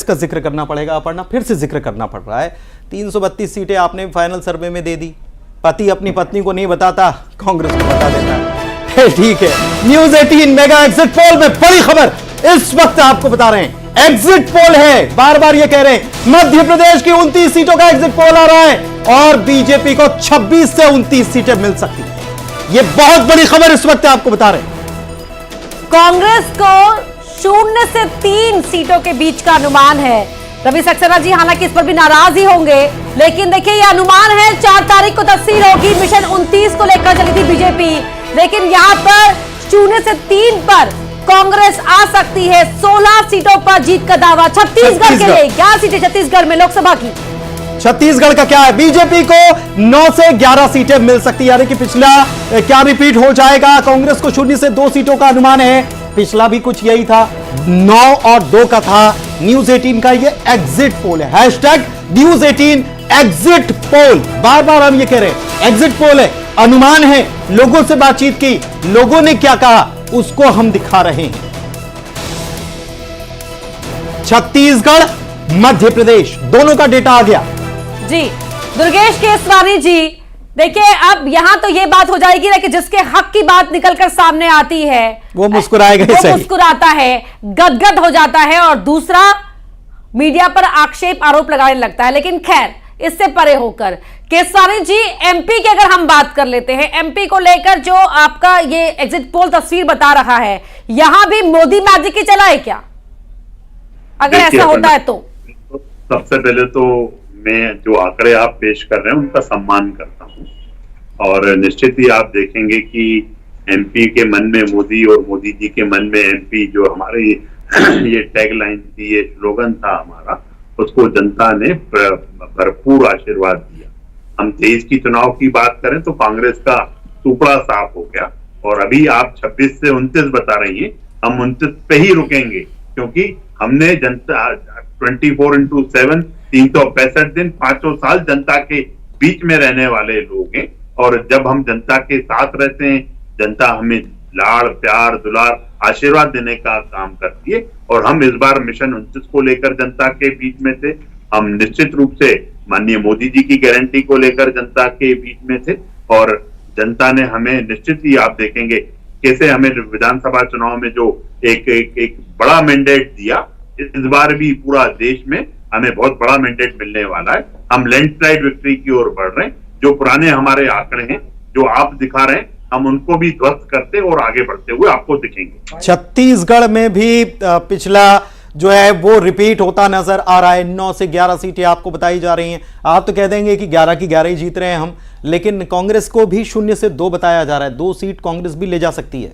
का जिक्र करना पड़ेगा अपर्णा, फिर से जिक्र करना पड़ रहा है। 332 सीटें आपने फाइनल सर्वे में दे दी, पति अपनी पत्नी को नहीं बताता, कांग्रेस को बता देता है। ठीक है, न्यूज 18 मेगा एग्जिट पोल में बड़ी खबर इस वक्त आपको बता रहे हैं। एग्जिट पोल है, बार बार ये कह रहे हैं, मध्य प्रदेश की 29 सीटों का एग्जिट पोल आ रहा है और बीजेपी को 26 से 29 सीटें मिल सकती है। ये बहुत बड़ी खबर इस वक्त आपको बता रहे हैं। कांग्रेस को 0 से 3 सीटों के बीच का अनुमान है। रवि सक्सेना जी हालांकि इस पर भी नाराज ही होंगे, लेकिन देखिए ये अनुमान है। 4 तारीख को तफसील होगी। मिशन 29 को लेकर चली थी बीजेपी, लेकिन यहां पर 0 से 3 पर कांग्रेस आ सकती है। 16 सीटों पर जीत का दावा छत्तीसगढ़ के लिए। 11 सीटें छत्तीसगढ़ में लोकसभा की। छत्तीसगढ़ का क्या है, बीजेपी को 9 से 11 सीटें मिल सकती है, यानी कि पिछला क्या रिपीट हो जाएगा। कांग्रेस को 0 से 2 सीटों का अनुमान है, पिछला भी कुछ यही था, 9 और 2 का था। न्यूज 18 का ये एग्जिट पोल है, हैशटैग न्यूज 18 एग्जिट पोल। बार बार हम ये कह रहे हैं एग्जिट पोल है, अनुमान है। लोगों से बातचीत की, लोगों ने क्या कहा उसको हम दिखा रहे हैं। छत्तीसगढ़, मध्य प्रदेश दोनों का डेटा आ गया जी। दुर्गेश केसवानी जी, देखिए अब यहां तो ये बात हो जाएगी ना कि जिसके हक की बात निकलकर सामने आती है वो मुस्कुराएगा, वो मुस्कुराता है, गदगद हो जाता है, और दूसरा मीडिया पर आक्षेप आरोप लगाने लगता है। लेकिन खैर, इससे परे होकर केसवानी जी, एमपी की अगर हम बात कर लेते हैं, एमपी को लेकर जो आपका ये एग्जिट पोल तस्वीर बता रहा है, यहां भी मोदी मैजिक ही चला है क्या, अगर ऐसा होता है तो? सबसे पहले तो मैं जो आंकड़े आप पेश कर रहे हैं उनका सम्मान करता हूं, और निश्चित ही आप देखेंगे कि एमपी के मन में मोदी और मोदी जी के मन में एमपी, जो हमारी ये टैगलाइन थी, ये स्लोगन था हमारा, उसको जनता ने भरपूर आशीर्वाद दिया। हम 23 की चुनाव की बात करें तो कांग्रेस का टुकड़ा साफ हो गया, और अभी आप 26 से 29 बता रही हैं, हम 29 पे ही रुकेंगे, क्योंकि हमने जनता 24/7 365 दिन 500 साल जनता के बीच में रहने वाले लोग हैं, और जब हम जनता के साथ रहते हैं, जनता हमें लाड़ प्यार दुलार आशीर्वाद देने का काम करती है। और हम इस बार मिशन 29 को लेकर जनता के बीच में थे। हम निश्चित रूप से माननीय मोदी जी की गारंटी को लेकर जनता के बीच में थे, और जनता ने हमें निश्चित ही आप देखेंगे कैसे हमें विधानसभा चुनाव में जो एक बड़ा मैंडेट दिया, इस बार भी पूरा देश में हमें बहुत बड़ा मैंडेट मिलने वाला है। हम लैंडस्लाइड विक्ट्री की ओर बढ़ रहे हैं। जो पुराने हमारे आंकड़े हैं जो आप दिखा रहे हैं, हम उनको भी ध्वस्त करते और आगे बढ़ते हुए आपको दिखेंगे। छत्तीसगढ़ में भी पिछला जो है वो रिपीट होता नजर आ रहा है। 9 से 11 सीटें आपको बताई जा रही हैं। आप तो कह देंगे कि 11 की 11 ही जीत रहे हैं हम, लेकिन कांग्रेस को भी 0 से 2 बताया जा रहा है। 2 सीट कांग्रेस भी ले जा सकती है।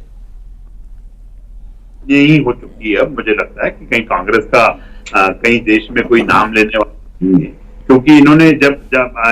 यही हो चुकी है। अब मुझे लगता है कि कहीं कांग्रेस का कहीं देश में कोई नाम लेने वाला नहीं है, क्योंकि इन्होंने जब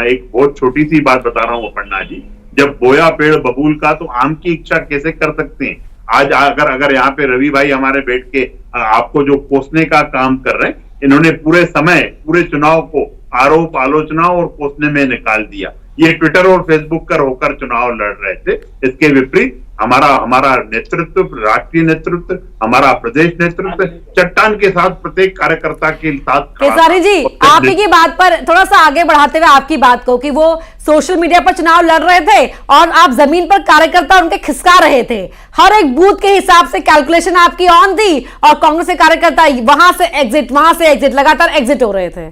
एक बहुत छोटी सी बात बता रहा हूं अपर्णा जी, जब बोया पेड़ बबूल का तो आम की इच्छा कैसे कर सकते हैं। आज अगर यहाँ पे रवि भाई हमारे बैठ के आपको जो कोसने का काम कर रहे हैं, इन्होंने पूरे समय पूरे चुनाव को आरोप आलोचना और कोसने में निकाल दिया। ये ट्विटर और फेसबुक पर होकर चुनाव लड़ रहे थे। इसके विपरीत हमारा नेतृत्व, राष्ट्रीय नेतृत्व, हमारा प्रदेश नेतृत्व चट्टान के साथ प्रत्येक कार्यकर्ता के साथ। केसवानी जी, आप ही की बात पर थोड़ा सा आगे बढ़ाते हुए आपकी बात को, कि वो सोशल मीडिया पर चुनाव लड़ रहे थे और आप जमीन पर कार्यकर्ता उनके खिसका रहे थे। हर एक बूथ के हिसाब से कैलकुलेशन आपकी ऑन थी, और कांग्रेस के कार्यकर्ता वहां से एग्जिट लगातार एग्जिट हो रहे थे।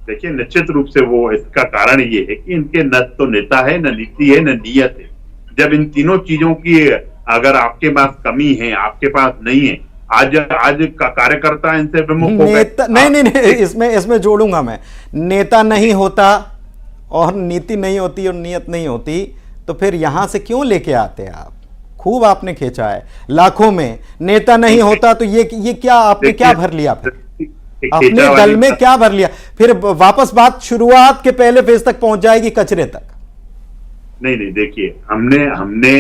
देखिए, निश्चित रूप से वो इसका कारण ये है कि इनके न तो नेता है, न नीति है, न नियत है। जब इन तीनों चीजों की अगर आपके पास कमी है, आपके पास नहीं है, आज का कार्यकर्ता इनसे विमुख हो गए। नहीं, इसमें जोड़ूंगा मैं, नेता नहीं होता और नीति नहीं होती और नियत नहीं होती, तो फिर यहां से क्यों लेके आते हैं आप? खूब आपने खींचा है लाखों में। नेता नहीं होता तो ये क्या आपने क्या भर लिया, फिर अपने दल में क्या भर लिया? फिर वापस बात शुरुआत के पहले फेज तक पहुंच जाएगी, कचरे तक। नहीं, देखिए, हमने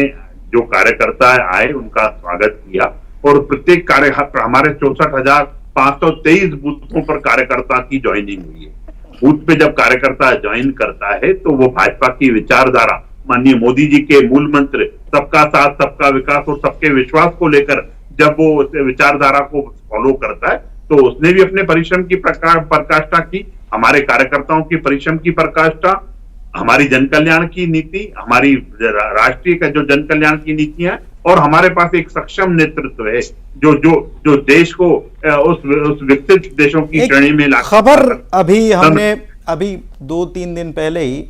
जो कार्यकर्ता आए उनका स्वागत किया, और प्रत्येक हमारे 64,523 बूथों पर कार्यकर्ता की ज्वाइनिंग हुई है। बूथ पे जब कार्यकर्ता ज्वाइन करता है तो वो भाजपा की विचारधारा, माननीय मोदी जी के मूल मंत्र सबका साथ, सबका विकास और सबके विश्वास को लेकर जब वो विचारधारा को फॉलो करता है, तो उसने भी अपने परिश्रम की पराकाष्ठा की, हमारे कार्यकर्ताओं की परिश्रम की पराकाष्ठा, हमारी जन कल्याण की नीति, हमारी राष्ट्रीय का जो जन कल्याण की नीतियां, और हमारे पास एक सक्षम नेतृत्व है जो देश को उस विकसित देशों की श्रेणी में ला। खबर अभी हमने 2-3 दिन पहले ही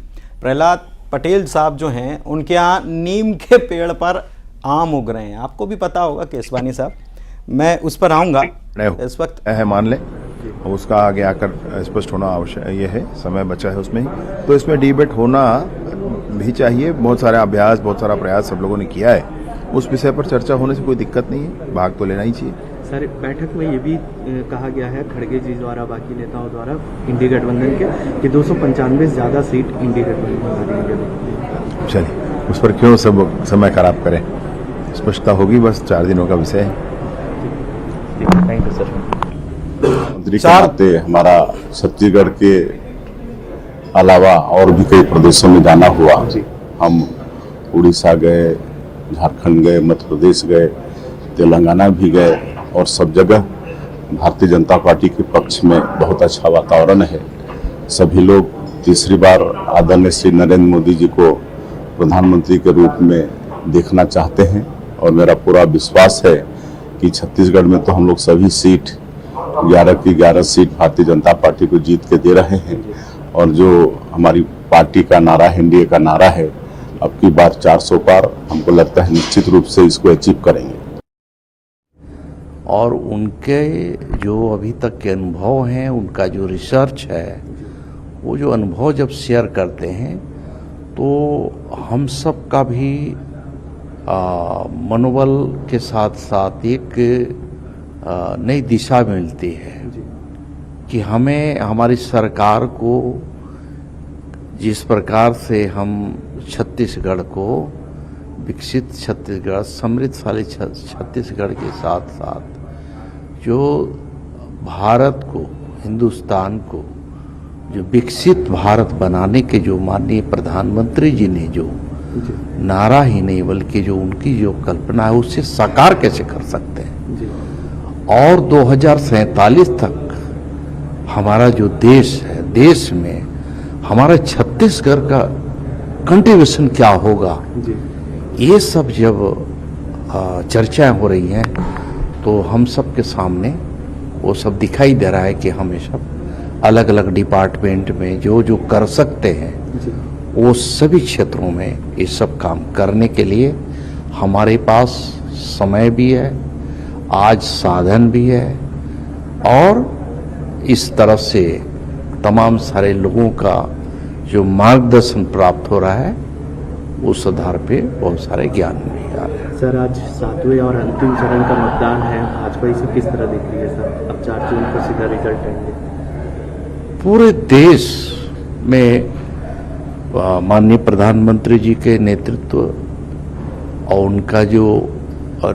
प्रहलाद पटेल साहब जो हैं उनके यहाँ नीम के पेड़ पर आम उग रहे हैं, आपको भी पता होगा केसवानी साहब, मैं उस पर आऊंगा इस वक्त है, मान लें उसका आगे आकर स्पष्ट होना आवश्यक ये है, समय बचा है उसमें ही, तो इसमें डिबेट होना भी चाहिए। बहुत सारा अभ्यास, बहुत सारा प्रयास सब लोगों ने किया है, उस विषय पर चर्चा होने से कोई दिक्कत नहीं है, भाग तो लेना ही चाहिए। सर, बैठक में ये भी कहा गया है खड़गे जी द्वारा, बाकी नेताओं द्वारा इंडिया गठबंधन के कि 295 से ज़्यादा सीट इंडिया गठबंधन। चलिए उस पर क्यों सब समय खराब करें, स्पष्टता होगी, बस 4 दिनों का विषय है। Thank you sir. मंत्री के नाते हमारा छत्तीसगढ़ के अलावा और भी कई प्रदेशों में जाना हुआ। हम उड़ीसा गए, झारखंड गए, मध्य प्रदेश गए, तेलंगाना भी गए, और सब जगह भारतीय जनता पार्टी के पक्ष में बहुत अच्छा वातावरण है। सभी लोग तीसरी बार आदरणीय श्री नरेंद्र मोदी जी को प्रधानमंत्री के रूप में देखना चाहते हैं, और मेरा पूरा विश्वास है कि छत्तीसगढ़ में तो हम लोग सभी सीट 11 की 11 सीट भारतीय जनता पार्टी को जीत के दे रहे हैं, और जो हमारी पार्टी का नारा है, एनडीए का नारा है, अब की बार 400 पार, हमको लगता है निश्चित रूप से इसको अचीव करेंगे। और उनके जो अभी तक के अनुभव हैं, उनका जो रिसर्च है, वो जो अनुभव जब शेयर करते हैं तो हम सब का भी मनोबल के साथ साथ एक नई दिशा मिलती है कि हमें हमारी सरकार को जिस प्रकार से हम छत्तीसगढ़ को विकसित छत्तीसगढ़, समृद्धशाली छत्तीसगढ़ के साथ साथ जो भारत को, हिंदुस्तान को जो विकसित भारत बनाने के जो माननीय प्रधानमंत्री जी ने जो नारा ही नहीं बल्कि जो उनकी जो कल्पना है उससे साकार कैसे कर सकते हैं, और 2047 तक हमारा जो देश है, देश में हमारा छत्तीसगढ़ का कंट्रीब्यूशन क्या होगा, ये सब जब चर्चाएं हो रही हैं तो हम सब के सामने वो सब दिखाई दे रहा है कि हमें सब अलग अलग डिपार्टमेंट में जो जो कर सकते हैं वो सभी क्षेत्रों में ये सब काम करने के लिए हमारे पास समय भी है, आज साधन भी है, और इस तरफ से तमाम सारे लोगों का जो मार्गदर्शन प्राप्त हो रहा है उस आधार पे बहुत सारे ज्ञान भी आ रहे हैं। सर, आज 7वें और अंतिम चरण का मतदान है, भाजपा इसे किस तरह देख रही है सर? अब 4 जून को सीधा रिजल्ट आएंगे। पूरे देश में माननीय प्रधानमंत्री जी के नेतृत्व और उनका जो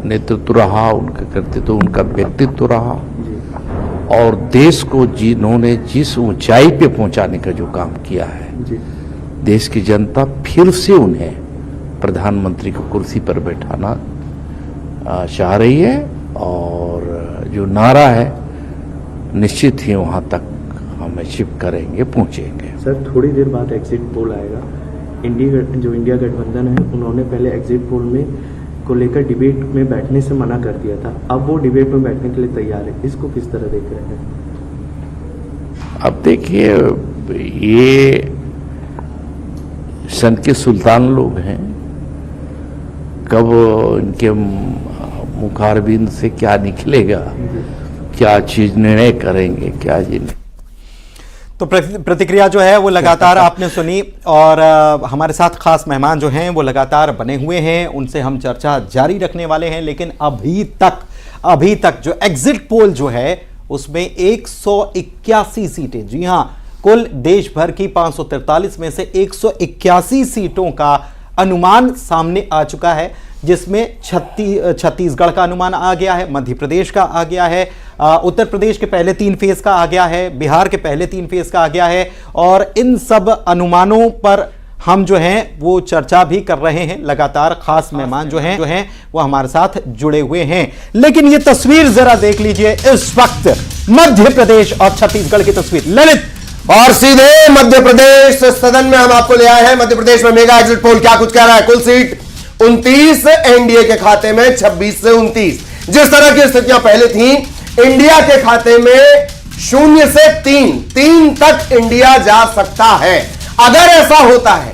नेतृत्व रहा, उनका कर्तृत्व, उनका व्यक्तित्व रहा, और देश को जिन्होंने जिस ऊंचाई पे पहुंचाने का जो काम किया है, देश की जनता फिर से उन्हें प्रधानमंत्री की कुर्सी पर बैठाना चाह रही है, और जो नारा है निश्चित ही वहां तक हम अचीव करेंगे, पहुंचेंगे। सर, थोड़ी देर बाद एग्जिट पोल आएगा। इंडिया गठबंधन है, उन्होंने पहले एग्जिट पोल में को लेकर डिबेट में बैठने से मना कर दिया था, अब वो डिबेट में बैठने के लिए तैयार है, इसको किस तरह देख रहे हैं? अब देखिए, ये सन के सुल्तान लोग हैं, कब इनके मुखारबिंद से क्या निकलेगा, क्या चीज निर्णय करेंगे, क्या चीज। तो प्रतिक्रिया जो है वो लगातार आपने सुनी, और हमारे साथ खास मेहमान जो हैं वो लगातार बने हुए हैं, उनसे हम चर्चा जारी रखने वाले हैं। लेकिन अभी तक जो एग्जिट पोल जो है उसमें 181 सीटें, जी हां, कुल देश भर की 543 में से 181 सीटों का अनुमान सामने आ चुका है, जिसमें छत्तीसगढ़ का अनुमान आ गया है, मध्य प्रदेश का आ गया है, उत्तर प्रदेश के पहले 3 फेज का आ गया है, बिहार के पहले 3 फेज का आ गया है, और इन सब अनुमानों पर हम जो हैं वो चर्चा भी कर रहे हैं, लगातार खास मेहमान जो हैं वो हमारे साथ जुड़े हुए हैं। लेकिन ये तस्वीर जरा देख लीजिए, इस वक्त मध्य प्रदेश और छत्तीसगढ़ की तस्वीर। ललित, और सीधे मध्य प्रदेश सदन में हम आपको ले आए हैं। मध्य प्रदेश में मेगा एग्जिट पोल क्या कुछ कह रहा है। कुल सीट 29 एनडीए के खाते में, 26 से 29। जिस तरह की स्थितियां पहले थी, इंडिया के खाते में 0 से 3 तक इंडिया जा सकता है। अगर ऐसा होता है